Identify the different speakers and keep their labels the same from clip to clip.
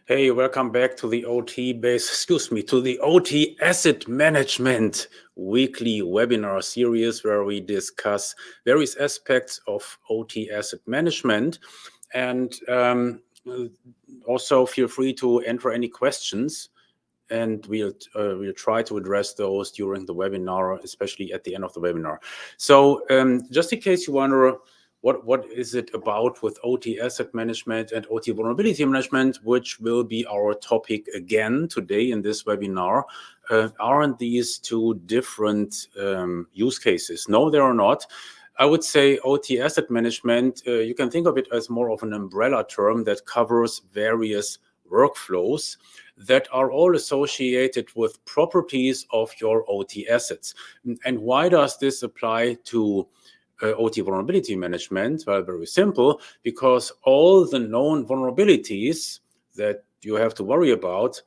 Speaker 1: Hey, welcome back to the to the OT Asset Management weekly webinar series where we discuss various aspects of OT asset management. And also feel free to enter any questions, and we'll try to address those during the webinar, especially at the end of the webinar. So just in case you wonder, what is it about with OT asset management and OT vulnerability management, which will be our topic again today in this webinar? Aren't these two different use cases? No, they are not. I would say OT asset management, you can think of it as more of an umbrella term that covers various workflows that are all associated with properties of your OT assets. And why does this apply to OT vulnerability management? Well, very simple, because all the known vulnerabilities that you have to worry about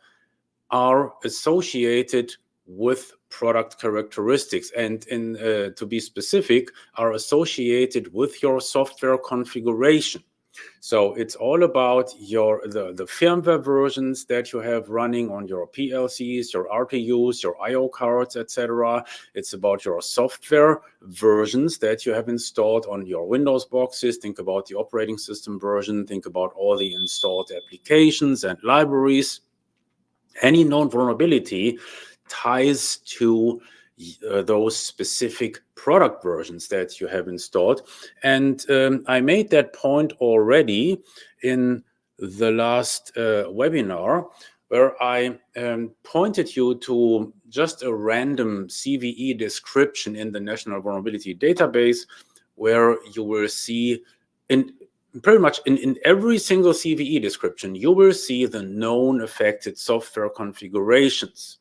Speaker 1: are associated with product characteristics, and to be specific, are associated with your software configuration. So it's all about the firmware versions that you have running on your PLCs, your RTUs, your IO cards, etc. It's about your software versions that you have installed on your Windows boxes. Think about the operating system version. Think about all the installed applications and libraries. Any known vulnerability ties to those specific product versions that you have installed. And I made that point already in the last webinar, where I pointed you to just a random CVE description in the National Vulnerability Database, where you will see pretty much in every single CVE description, you will see the known affected software configurations.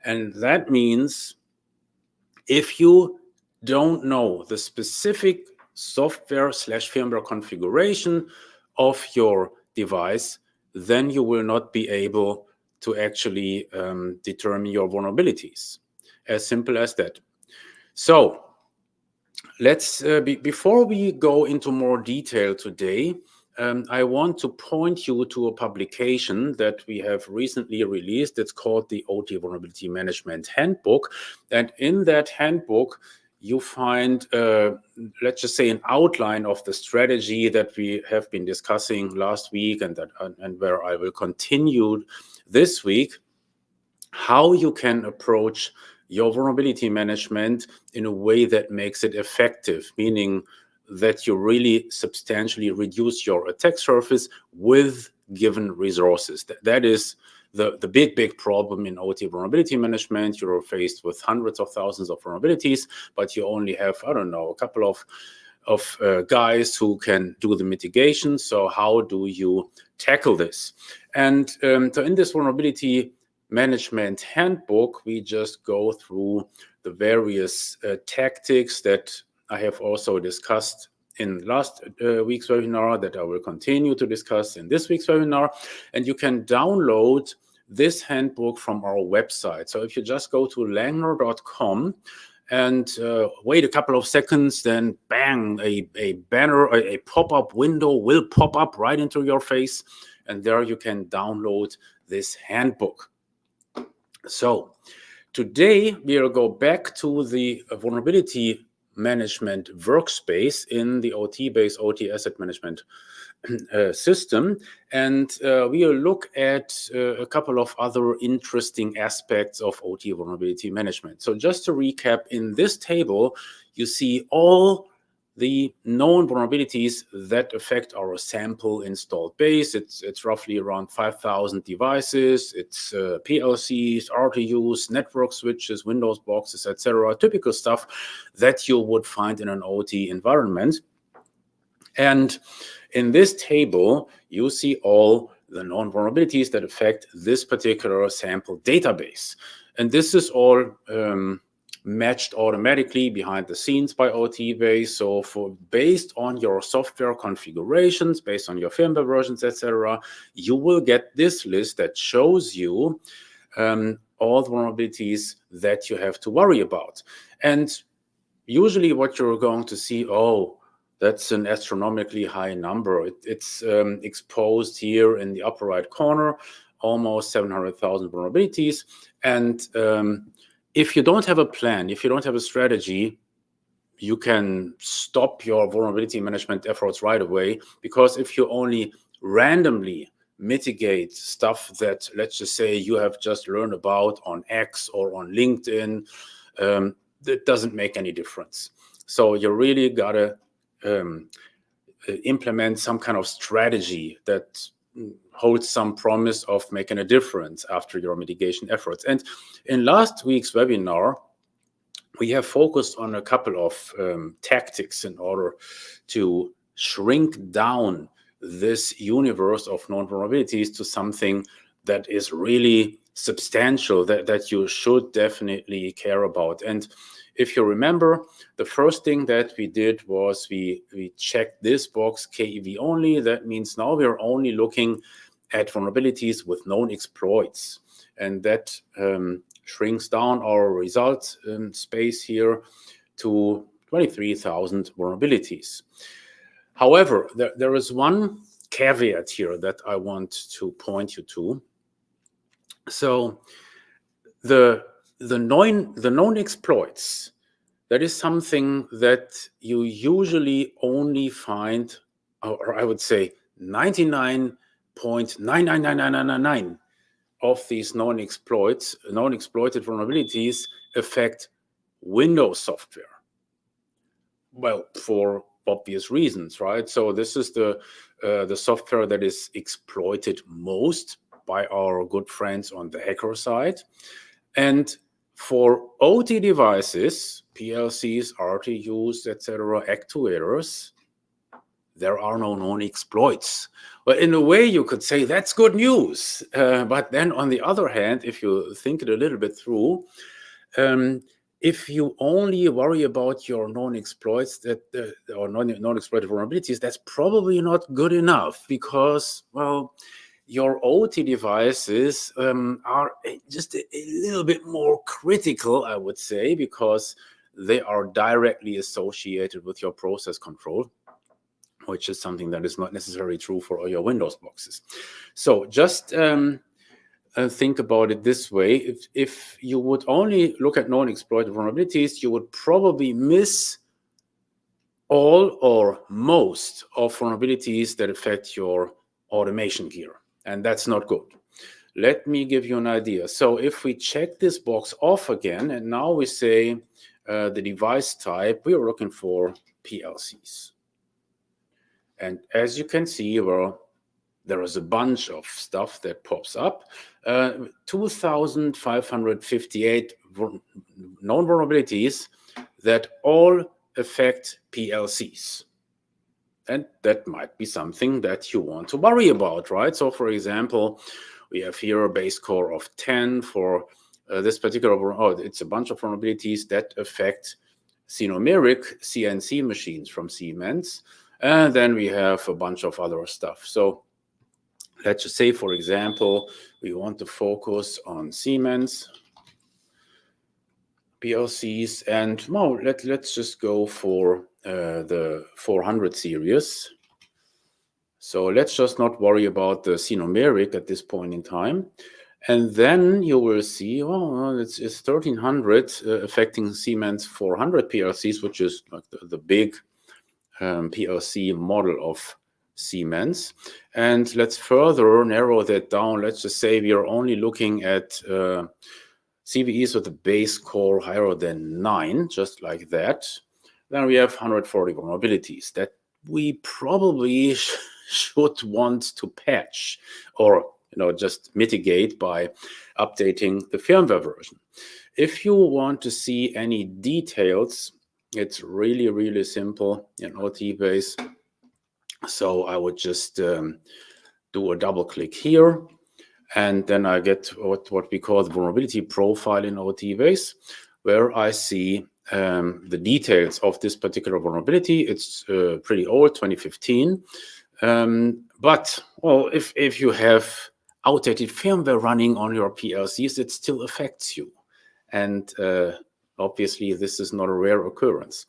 Speaker 1: And that means if you don't know the specific software/firmware configuration of your device, then you will not be able to actually determine your vulnerabilities. As simple as that. So let's before we go into more detail today, I want to point you to a publication that we have recently released. It's called the OT Vulnerability Management Handbook. And in that handbook, you find, let's just say, an outline of the strategy that we have been discussing last week and where I will continue this week, how you can approach your vulnerability management in a way that makes it effective, meaning that you really substantially reduce your attack surface with given resources. That is the big problem in OT vulnerability management. You're faced with hundreds of thousands of vulnerabilities, but you only have, I don't know, a couple of guys who can do the mitigation. So how do you tackle this? And so in this vulnerability management handbook, we just go through the various tactics that I have also discussed in last week's webinar, that I will continue to discuss in this week's webinar. And you can download this handbook from our website. So if you just go to langner.com and wait a couple of seconds, then bang, a banner, a pop-up window will pop up right into your face. And there you can download this handbook. So today we'll go back to the vulnerability management workspace in the OT-based OT asset management system, and we'll look at a couple of other interesting aspects of OT vulnerability management. So just to recap, in this table, you see all the known vulnerabilities that affect our sample installed base. It's roughly around 5,000 devices. It's PLCs, RTUs, network switches, Windows boxes, etc. Typical stuff that you would find in an OT environment. And in this table, you see all the known vulnerabilities that affect this particular sample database. And this is all matched automatically behind the scenes by OT-Base. So based on your software configurations, based on your firmware versions, etc., you will get this list that shows you all the vulnerabilities that you have to worry about. And usually what you're going to see, That's an astronomically high number. It's exposed here in the upper right corner, almost 700,000 vulnerabilities. And if you don't have a plan, if you don't have a strategy, you can stop your vulnerability management efforts right away, because if you only randomly mitigate stuff that, let's just say, you have just learned about on X or on LinkedIn, that doesn't make any difference. So you really gotta implement some kind of strategy that holds some promise of making a difference after your mitigation efforts. And in last week's webinar, we have focused on a couple of tactics in order to shrink down this universe of known vulnerabilities to something that is really substantial, that you should definitely care about. And if you remember, the first thing that we did was we checked this box, KEV only. That means now we're only looking at vulnerabilities with known exploits. And that shrinks down our result space here to 23,000 vulnerabilities. However, there is one caveat here that I want to point you to. So the known exploits, that is something that you usually only find, or I would say 99.99999 of these known exploited vulnerabilities affect Windows software. Well, for obvious reasons, right? So this is the software that is exploited most by our good friends on the hacker side. And for OT devices, PLCs, RTUs, etc., actuators, there are no known exploits. Well, in a way, you could say that's good news. But then on the other hand, if you think it a little bit through, if you only worry about your known exploits or non-exploited vulnerabilities, that's probably not good enough, because, well, your OT devices are just a little bit more critical, I would say, because they are directly associated with your process control, which is something that is not necessarily true for all your Windows boxes. So just think about it this way. If you would only look at known exploited vulnerabilities, you would probably miss all or most of vulnerabilities that affect your automation gear. And that's not good. Let me give you an idea. So if we check this box off again, and now we say the device type, we are looking for PLCs. And as you can see, well, there is a bunch of stuff that pops up. 2,558 known vulnerabilities that all affect PLCs. And that might be something that you want to worry about, right? So for example, we have here a base core of 10 for this particular, it's a bunch of vulnerabilities that affect Sinomeric CNC machines from Siemens. And then we have a bunch of other stuff. So let's just say, for example, we want to focus on Siemens PLCs, and well, let's just go for the 400 series. So let's just not worry about the Sinomeric at this point in time. And then you will see, oh, it's 1,300 affecting Siemens 400 PLCs, which is like the big PLC model of Siemens. And let's further narrow that down. Let's just say we are only looking at CVEs with a base core higher than 9, just like that. Then we have 140 vulnerabilities that we probably should want to patch, or just mitigate by updating the firmware version. If you want to see any details, it's really, really simple in OTBase. So I would just do a double click here, and then I get what we call the vulnerability profile in OTBase, where I see the details of this particular vulnerability. It's pretty old, 2015. But, well, if you have outdated firmware running on your PLCs, it still affects you. And obviously, this is not a rare occurrence.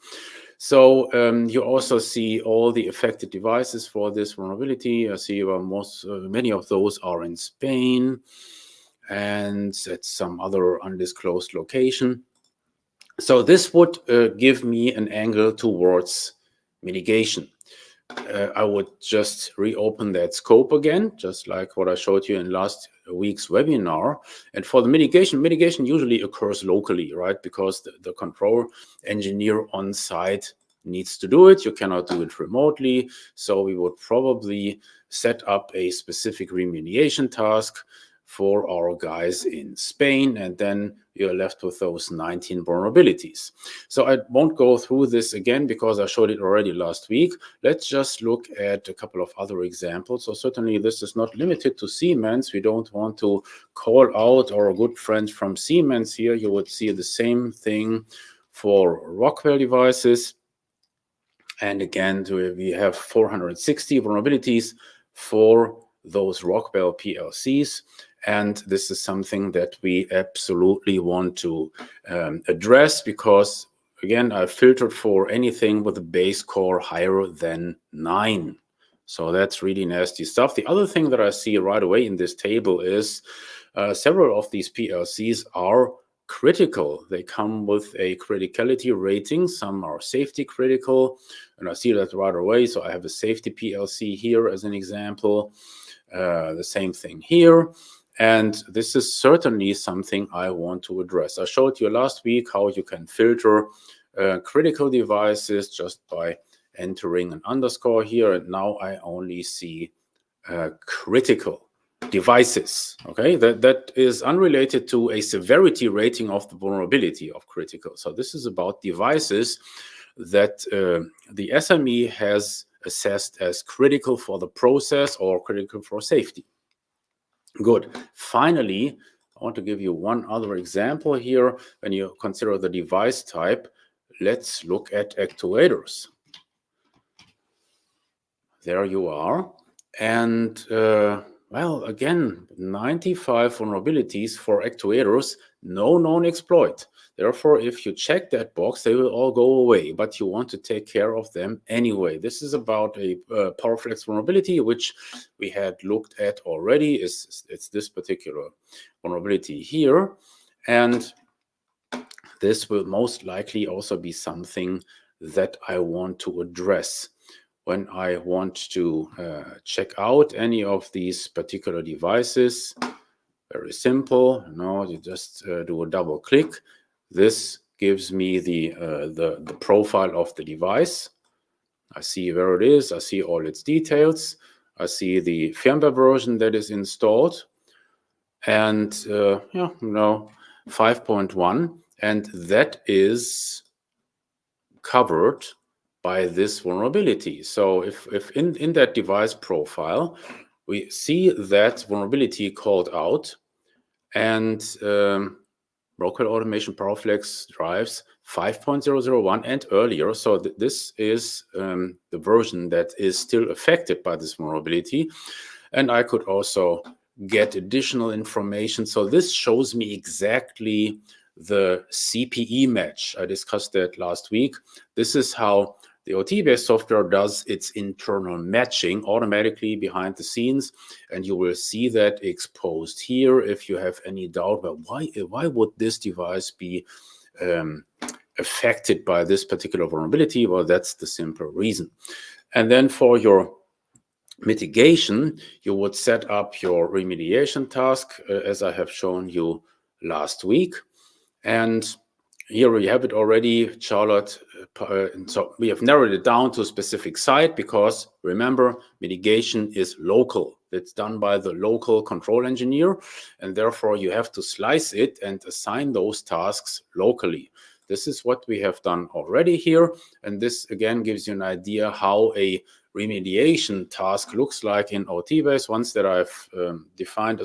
Speaker 1: So you also see all the affected devices for this vulnerability. I see many of those are in Spain and at some other undisclosed location. So this would give me an angle towards mitigation. I would just reopen that scope again, just like what I showed you in last week's webinar. And for the mitigation usually occurs locally, right? Because the control engineer on site needs to do it. You cannot do it remotely. So we would probably set up a specific remediation task for our guys in Spain, and then you're left with those 19 vulnerabilities. So I won't go through this again because I showed it already last week. Let's just look at a couple of other examples. So certainly this is not limited to Siemens. We don't want to call out our good friends from Siemens here. You would see the same thing for Rockwell devices. And again, we have 460 vulnerabilities for those Rockwell PLCs. And this is something that we absolutely want to address because, again, I filtered for anything with a base core higher than 9. So that's really nasty stuff. The other thing that I see right away in this table is several of these PLCs are critical. They come with a criticality rating. Some are safety critical, and I see that right away. So I have a safety PLC here as an example. The same thing here. And this is certainly something I want to address. I showed you last week how you can filter critical devices just by entering an underscore here. And now I only see critical devices. Okay, that is unrelated to a severity rating of the vulnerability of critical. So this is about devices that the SME has assessed as critical for the process or critical for safety. Good. Finally, I want to give you one other example here. When you consider the device type, let's look at actuators. There you are. And well, again, 95 vulnerabilities for actuators, no known exploit. Therefore, if you check that box, they will all go away, but you want to take care of them anyway. This is about a PowerFlex vulnerability, which we had looked at already. It's this particular vulnerability here. And this will most likely also be something that I want to address when I want to check out any of these particular devices. Very simple. No, you just do a double click. This gives me the profile of the device. I see where it is. I see all its details. I see the firmware version that is installed. And 5.1. And that is covered by this vulnerability. So if in that device profile, we see that vulnerability called out, and Rockwell Automation PowerFlex drives 5.001 and earlier. So this is the version that is still affected by this vulnerability. And I could also get additional information. So this shows me exactly the CPE match. I discussed that last week. This is how the OT-based software does its internal matching automatically behind the scenes, and you will see that exposed here. If you have any doubt, well, why would this device be affected by this particular vulnerability? Well, that's the simple reason. And then for your mitigation, you would set up your remediation task, as I have shown you last week. And here we have it already, Charlotte. So we have narrowed it down to a specific site because, remember, mitigation is local. It's done by the local control engineer, and therefore you have to slice it and assign those tasks locally. This is what we have done already here, and this again gives you an idea how a remediation task looks like in OT-Base. Once that I've defined,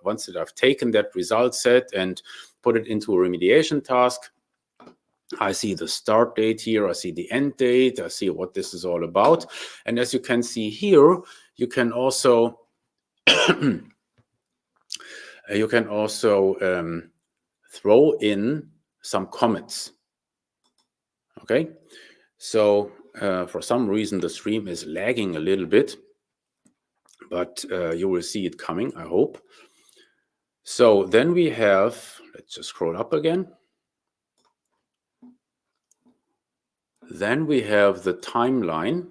Speaker 1: once that I've taken that result set and put it into a remediation task, I see the start date here, I see the end date, I see what this is all about. And as you can see here, you can also throw in some comments. Okay, So for some reason, the stream is lagging a little bit, but you will see it coming, I hope. So then we have, let's just scroll up again. Then we have the timeline.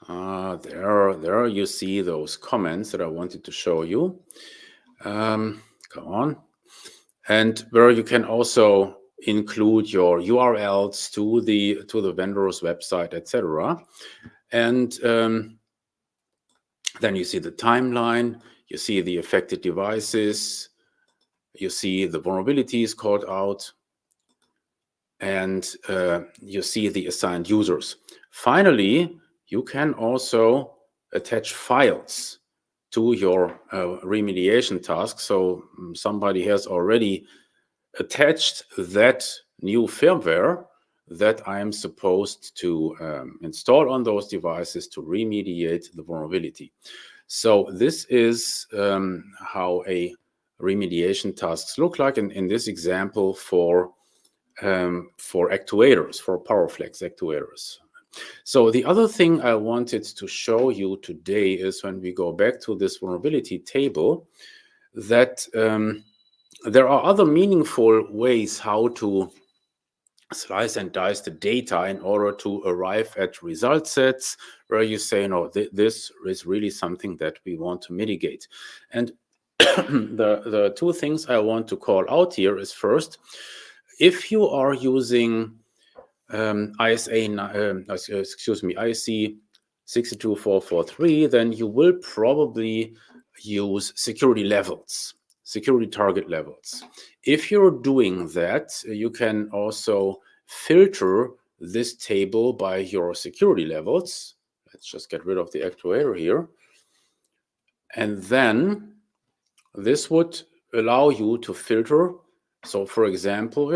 Speaker 1: There you see those comments that I wanted to show you. Come on. And where you can also include your URLs to the vendor's website, etc. And then you see the timeline, you see the affected devices, you see the vulnerabilities called out, and you see the assigned users. Finally, you can also attach files to your remediation task. So somebody has already attached that new firmware that I am supposed to install on those devices to remediate the vulnerability. So this is how a remediation tasks look like in this example for actuators, for PowerFlex actuators. So the other thing I wanted to show you today is when we go back to this vulnerability table, that there are other meaningful ways how to slice and dice the data in order to arrive at result sets where you say, no, this is really something that we want to mitigate. And the two things I want to call out here is, first, if you are using IEC 62443, then you will probably use security levels, security target levels. If you're doing that, you can also filter this table by your security levels. Let's just get rid of the actuator here. And then this would allow you to filter. So for example,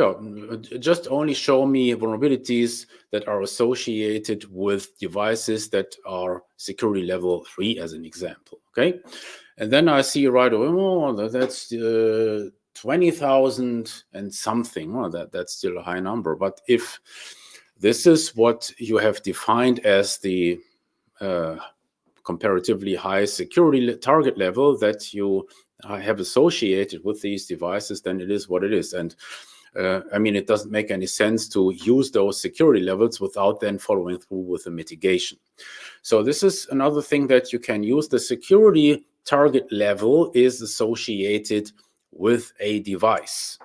Speaker 1: just only show me vulnerabilities that are associated with devices that are security level 3 as an example, okay? And then I see right away, oh, that's 20,000 and something. Well, that's still a high number. But if this is what you have defined as the comparatively high security target level that you have associated with these devices, then it is what it is. And I mean, it doesn't make any sense to use those security levels without then following through with the mitigation. So this is another thing that you can use. The security target level is associated with a device.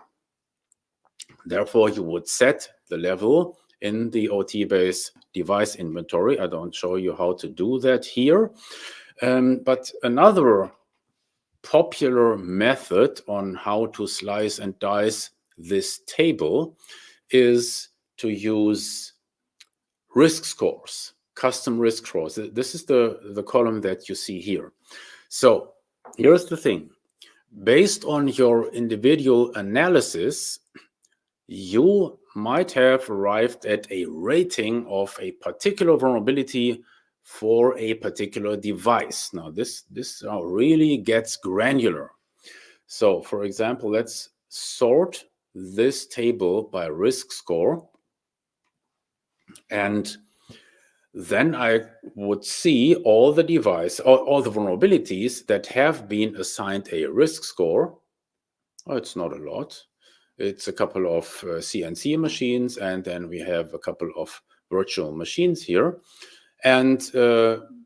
Speaker 1: Therefore, you would set the level in the OT-based device inventory. I don't show you how to do that here. But another popular method on how to slice and dice this table is to use risk scores, custom risk scores. This is the column that you see here. So here's the thing. Based on your individual analysis, you might have arrived at a rating of a particular vulnerability for a particular device. Now, this really gets granular. So, for example, let's sort this table by risk score. And then I would see all the vulnerabilities that have been assigned a risk score. Oh, it's not a lot. It's a couple of CNC machines, and then we have a couple of virtual machines here. And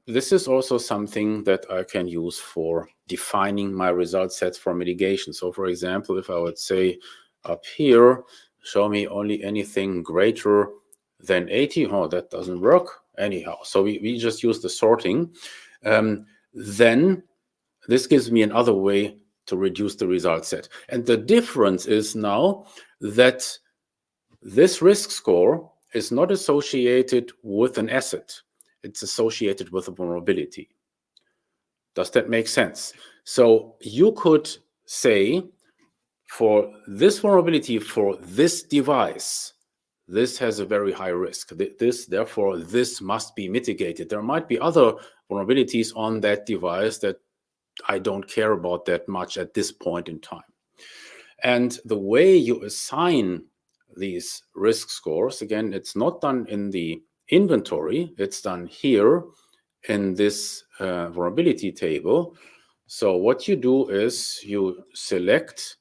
Speaker 1: this is also something that I can use for defining my result sets for mitigation. So for example, if I would say up here, show me only anything greater than 80, oh, that doesn't work anyhow. So we just use the sorting. Then this gives me another way to reduce the result set. And the difference is now that this risk score is not associated with an asset. It's associated with a vulnerability. Does that make sense? So you could say, for this vulnerability for this device, this has a very high risk. Therefore, this must be mitigated. There might be other vulnerabilities on that device that I don't care about that much at this point in time. And the way you assign these risk scores. Again, it's not done in the inventory, it's done here in this vulnerability table. So what you do is you select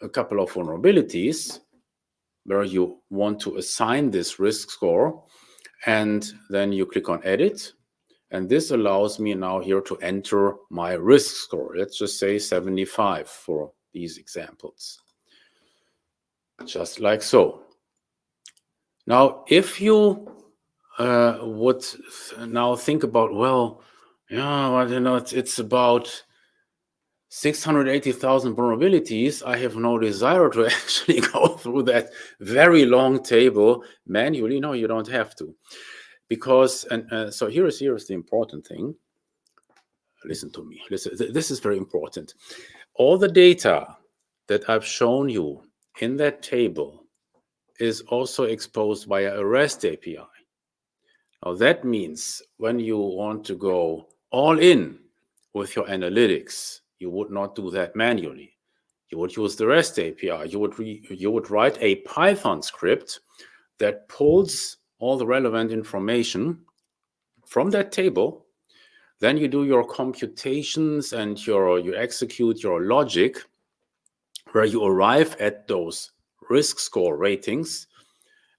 Speaker 1: a couple of vulnerabilities where you want to assign this risk score, and then you click on edit. And this allows me now here to enter my risk score. Let's just say 75 for these examples. Just like so. Now, if you would now think about, well, yeah, well, you know, it's about 680,000 vulnerabilities. I have no desire to actually go through that very long table manually. No, you don't have to. Because, and so here's the important thing. Listen to me. Listen, this is very important. All the data that I've shown you in that table is also exposed via a REST API. Now that means when you want to go all in with your analytics, you would not do that manually. You would use the REST API. You would write a Python script that pulls all the relevant information from that table. Then you do your computations and you execute your logic where you arrive at those risk score ratings,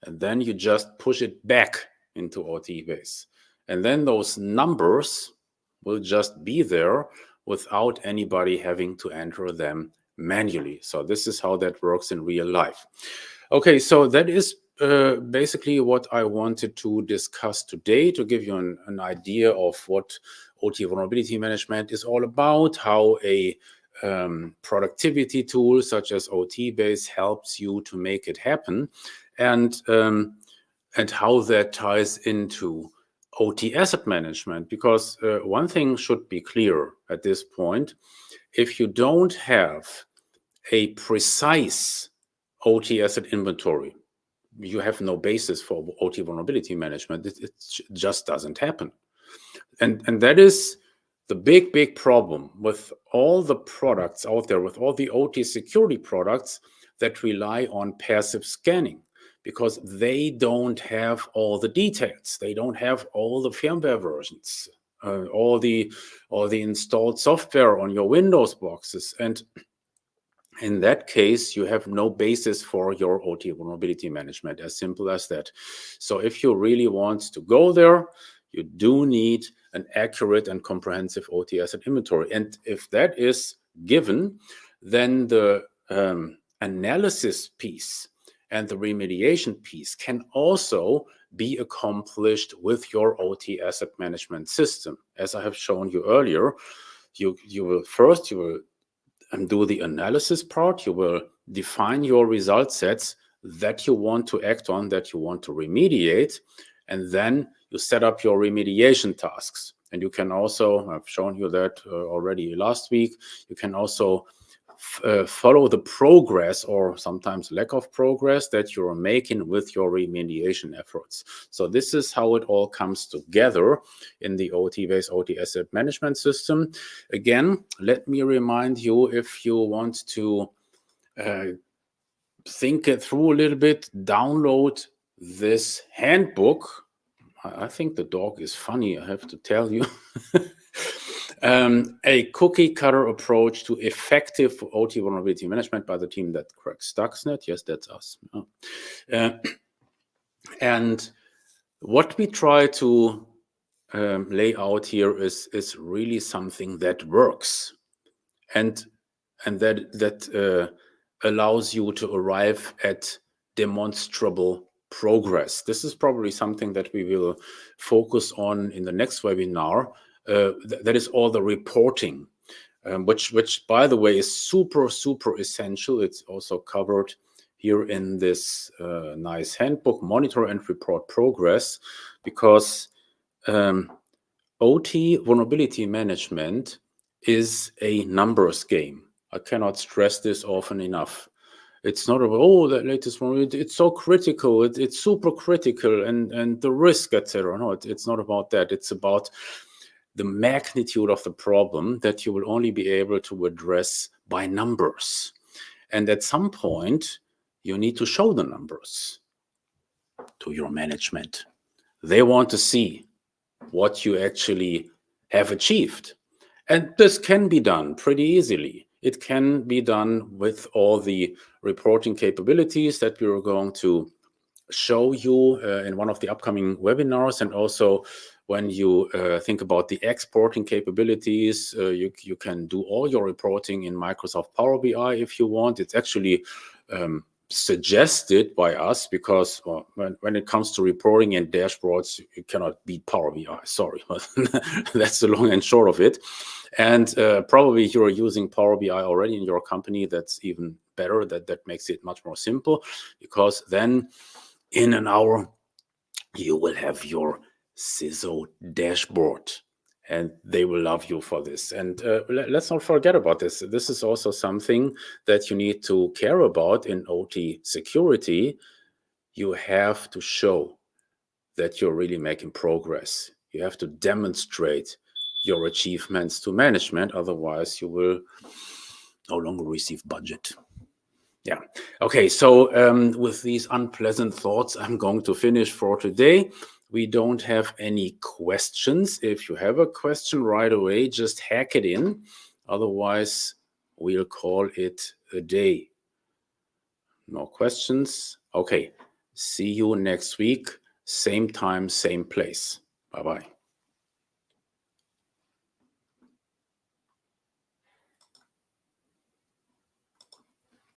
Speaker 1: and then you just push it back into OTBase. And then those numbers will just be there without anybody having to enter them manually. So this is how that works in real life. Okay, so that is basically what I wanted to discuss today, to give you an idea of what OT vulnerability management is all about, how a productivity tool such as OTBase helps you to make it happen, and how that ties into OT asset management. Because one thing should be clear at this point: if you don't have a precise OT asset inventory, you have no basis for OT vulnerability management. It just doesn't happen. And that is the big problem with all the products out there, with all the OT security products that rely on passive scanning, because they don't have all the details. They don't have all the firmware versions, all the installed software on your Windows boxes. And in that case, you have no basis for your OT vulnerability management, as simple as that. So if you really want to go there, you do need an accurate and comprehensive OT asset inventory. And if that is given, then the analysis piece and the remediation piece can also be accomplished with your OT asset management system. As I have shown you earlier, you will do the analysis part. You will define your result sets that you want to act on, that you want to remediate, and then you set up your remediation tasks. And you can also, I've shown you that already last week, you can also follow the progress, or sometimes lack of progress, that you're making with your remediation efforts. So this is how it all comes together in the OTBase OT asset management system. Again, let me remind you, if you want to think it through a little bit, download this handbook. I think the dog is funny, I have to tell you. A cookie cutter approach to effective OT vulnerability management by the team that cracks Stuxnet. Yes, that's us. And what we try to lay out here is really something that works, and that allows you to arrive at demonstrable progress. This is probably something that we will focus on in the next webinar. That is all the reporting, which by the way is super essential. It's also covered here in this nice handbook, Monitor and Report Progress, because OT vulnerability management is a numbers game. I cannot stress this often enough. It's not about, oh, that latest one, it's so critical, it's super critical, and the risk, etc. No, it's not about that. It's about the magnitude of the problem that you will only be able to address by numbers. And at some point, you need to show the numbers to your management. They want to see what you actually have achieved. And this can be done pretty easily. It can be done with all the reporting capabilities that we are going to show you in one of the upcoming webinars. And also when you think about the exporting capabilities, you can do all your reporting in Microsoft Power BI if you want. It's actually suggested by us, because when it comes to reporting and dashboards, you cannot beat Power BI. Sorry, but that's the long and short of it. And probably you're using Power BI already in your company. That's even better. That makes it much more simple, because then in an hour you will have your CISO dashboard. And they will love you for this. And let's not forget about this. This is also something that you need to care about in OT security. You have to show that you're really making progress. You have to demonstrate your achievements to management. Otherwise, you will no longer receive budget. Yeah. Okay. So with these unpleasant thoughts, I'm going to finish for today. We don't have any questions. If you have a question right away, just hack it in. Otherwise, we'll call it a day. No questions. Okay. See you next week. Same time, same place. Bye-bye.